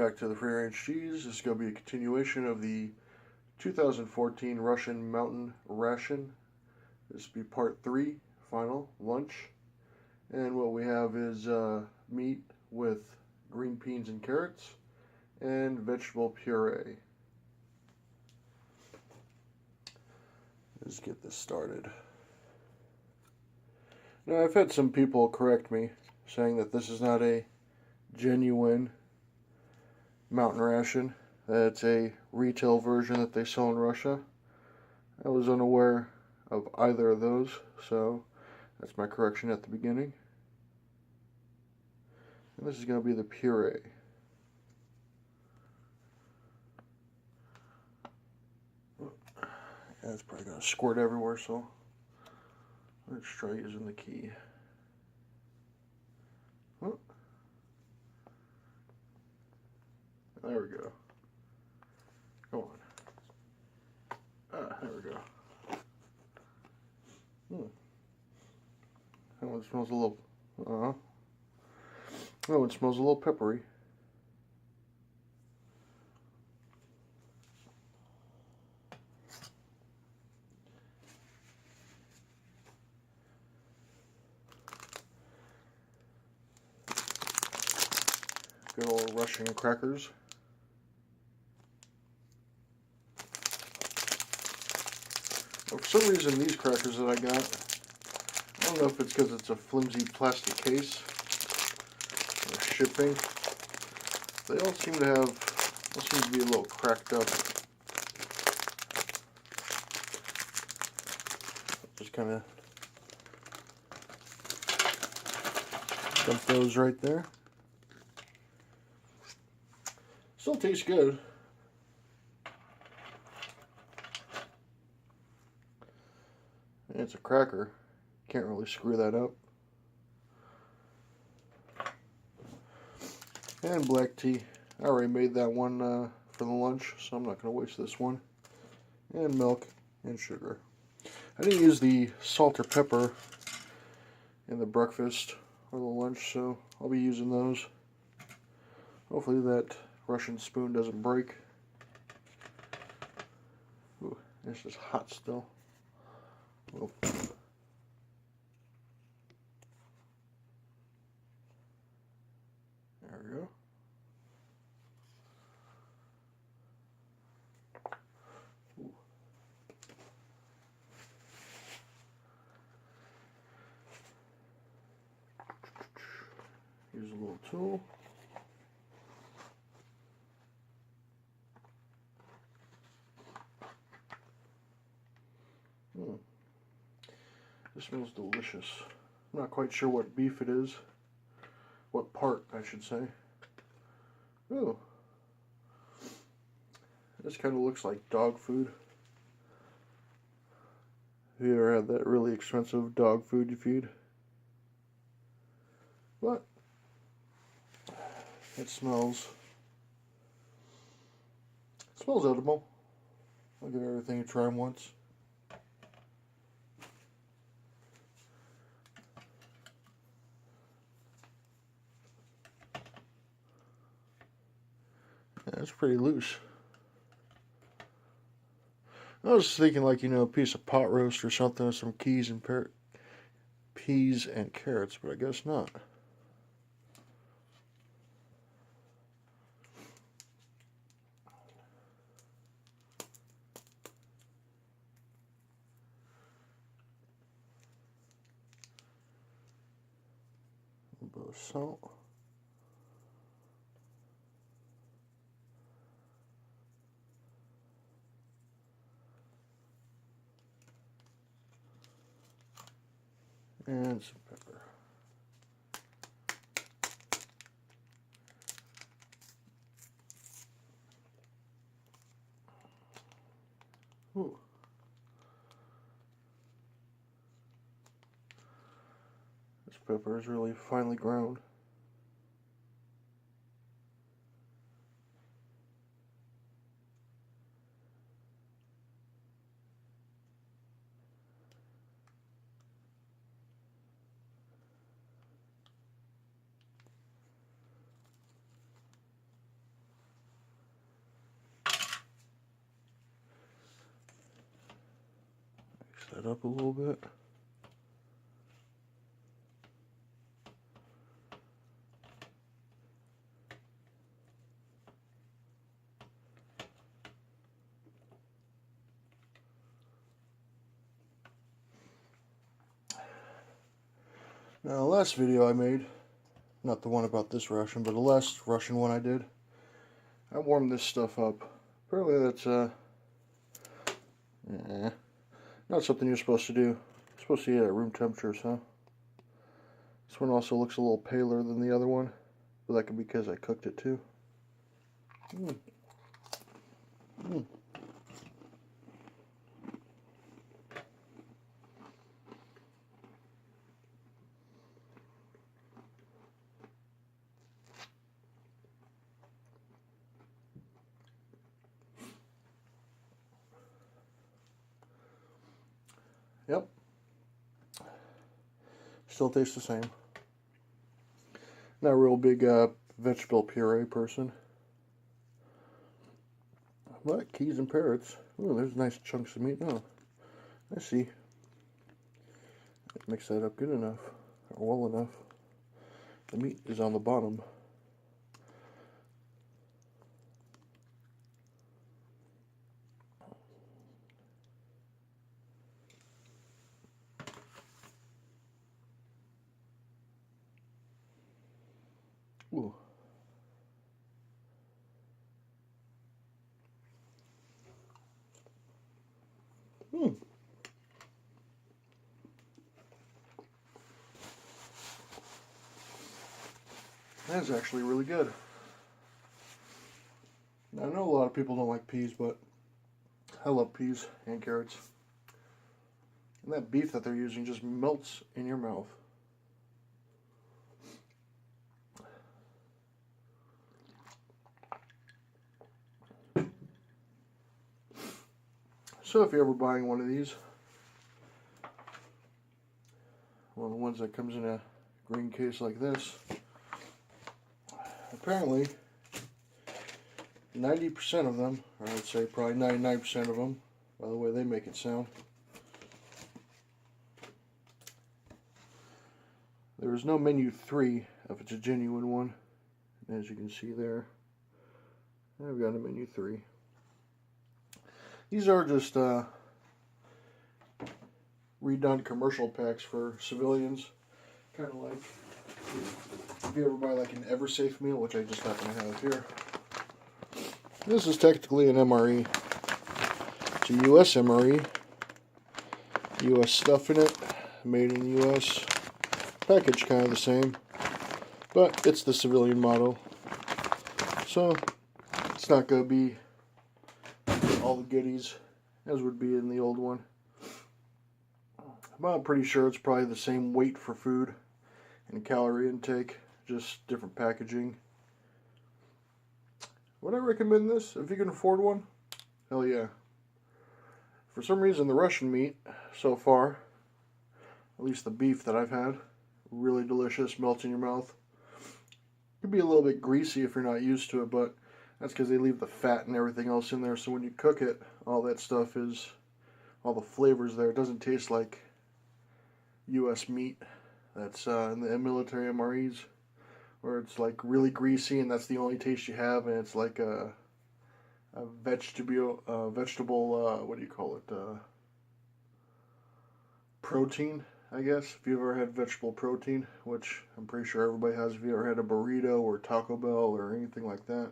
back to the free range cheese. This is going to be a continuation of the 2014 Russian Mountain Ration. This will be part 3, final, lunch. And what we have is meat with green beans and carrots and vegetable puree. Let's get this started. Now, I've had some people correct me, saying that this is not a genuine mountain ration, that it's a retail version that they sell in Russia. I was unaware of either of those, so that's my correction at the beginning. And this is going to be the puree. Yeah, it's probably going to squirt everywhere, so let's try using the key. Oh. There we go. Come on. There we go. That one smells a little, that one smells a little peppery. Good old Russian crackers. Well, for some reason, these crackers that I got, I don't know if it's because it's a flimsy plastic case or shipping. They all seem to be a little cracked up. Just kind of dump those right there. Still tastes good. It's a cracker. Can't really screw that up. And black tea. I already made that one for the lunch, so I'm not going to waste this one. And milk and sugar. I didn't use the salt or pepper in the breakfast or the lunch, so I'll be using those. Hopefully that Russian spoon doesn't break. Ooh, this is hot still. Oh. There we go. Ooh. Use a little tool. This smells delicious. I'm not quite sure what beef it is. What part, I should say. Ooh. This kind of looks like dog food. Have you ever had that really expensive dog food you feed? But it smells edible. I'll give everything a try once. Yeah, it's pretty loose. I was thinking, like, you know, a piece of pot roast or something with some peas and carrots, but I guess not. A little bit of salt. And some pepper. Ooh. This pepper is really finely ground. that up a little bit. Now, the last video I made, not the one about this ration, but the last Russian one I did, I warmed this stuff up. Apparently that's not something you're supposed to do. You're supposed to eat at room temperature, so. This one also looks a little paler than the other one, but that could be because I cooked it too. Yep. Still tastes the same. Not a real big vegetable puree person. But keys and parrots. Ooh, there's nice chunks of meat. Oh, I see. Mix that up good enough, or well enough. The meat is on the bottom. Ooh. That's actually really good. Now, I know a lot of people don't like peas, but I love peas and carrots. And that beef that they're using just melts in your mouth. So if you're ever buying one of these, one of the ones that comes in a green case like this, apparently 90% of them, or I'd say probably 99% of them, by the way they make it sound, there is no menu 3 if it's a genuine one. As you can see there, I've got a menu 3. These are just redone commercial packs for civilians, kind of like if you ever buy like an EverSafe meal, which I just happen to have here. This is technically an MRE. It's a US MRE. US stuff in it, made in the US. Package kind of the same, but it's the civilian model. So it's not going to be all the goodies as would be in the old one. But I'm pretty sure it's probably the same weight for food and calorie intake, just different packaging. Would I recommend this if you can afford one? Hell yeah. For some reason the Russian meat so far, at least the beef that I've had, really delicious, melts in your mouth. Could be a little bit greasy if you're not used to it, but that's because they leave the fat and everything else in there, so when you cook it, all that stuff is, all the flavors there. It doesn't taste like US meat that's in the military MREs, where it's like really greasy and that's the only taste you have, and it's like a vegetable, what do you call it, protein, I guess, if you've ever had vegetable protein, which I'm pretty sure everybody has if you ever had a burrito or Taco Bell or anything like that.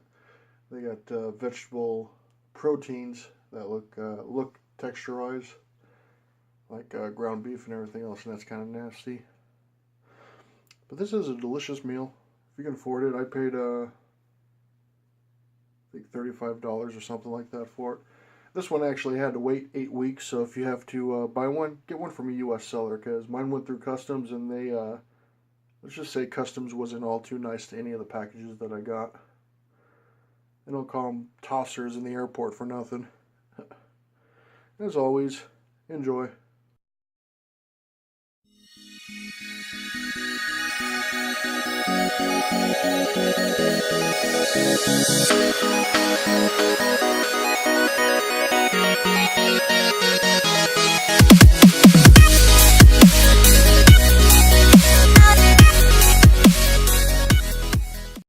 They got vegetable proteins that look texturized like ground beef and everything else, and that's kind of nasty. But this is a delicious meal. If you can afford it, I paid I think $35 or something like that for it. This one actually had to wait 8 weeks, so if you have to buy one, get one from a US seller, because mine went through customs and they, let's just say customs wasn't all too nice to any of the packages that I got. They don't call them tossers in the airport for nothing. As always, enjoy.